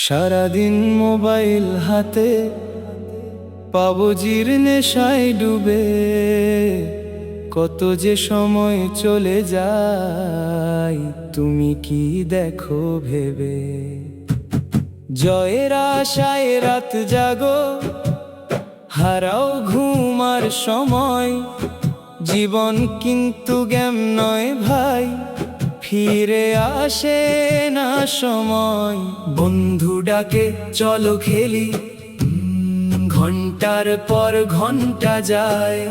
সারাদিন মোবাইল হাতে পাবজির নেশায় ডুবে কত যে সময় চলে যায় তুমি কি দেখো ভেবে। জয়ের আশায় রাত জাগো, হারাও ঘুমার সময়। জীবন কিন্তু গেম নয় ভাই, ফিরে আসে না সময়। বন্ধু ডাকে চলো খেলি, ঘন্টার পর ঘন্টা যায়।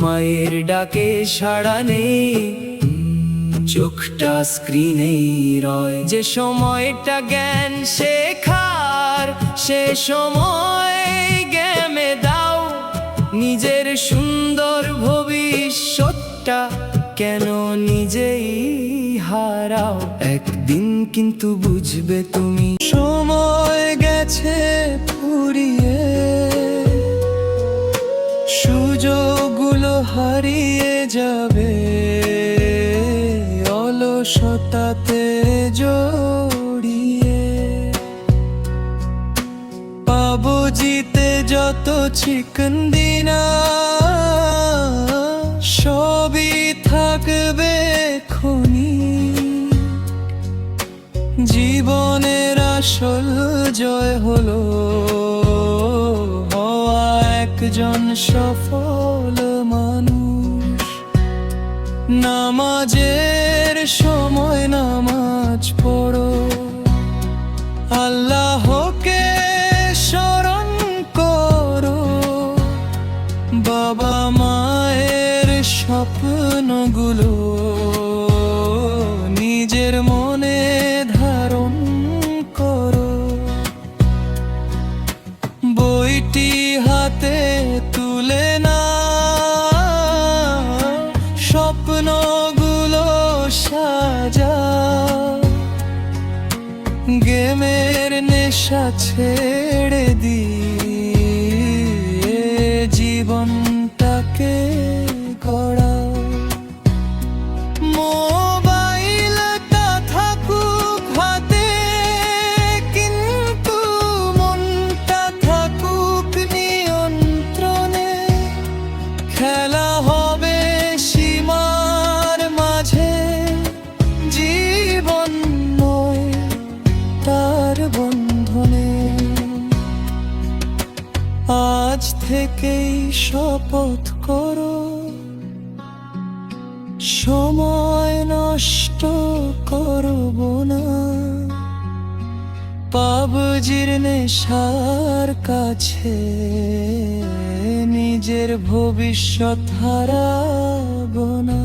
মায়ের ডাকে সাড়া নেই, চোখটা স্ক্রিনেই রয়। যে সময়টা জ্ঞান শেখার, সে সময় গেমে দাও। নিজের সুন্দর ভবিষ্যৎটা কেন নিজেই হারাও। একদিন কিন্তু বুঝবে তুমি, সময় গেছে ফুরিয়ে, সুযোগগুলো হারিয়ে যাবে অলসতাতে জড়িয়ে। পাবো জিতে যত চিকন দিনা, সবই থাকবে খনি। জীবনের আসল জয় হলো হওয়া একজন সফল মানুষ। নামাজের সময় নামাজ পড়ো, আল্লাহকে স্মরণ করো। বাবা মায়ের স্বপ্নগুলো নিজের মনে ধারণ করো। বইটি হাতে তুলে না, স্বপ্নগুলো সাজা। গেমের নেশা ছেড়ে দিয়ে জীবনটাকে গড়া। মোবাইলটা থাকুক হাতে, কিন্তু মনটা থাকুক নিয়ন্ত্রণে। খেলা হবে সীমার মাঝে, জীবন নয় তার বন্ধনে। আজ থেকেই শপথ করো, সময় নষ্ট করব না। পাবজির নেশার কাছে নিজের ভবিষ্যৎ হারাবো না।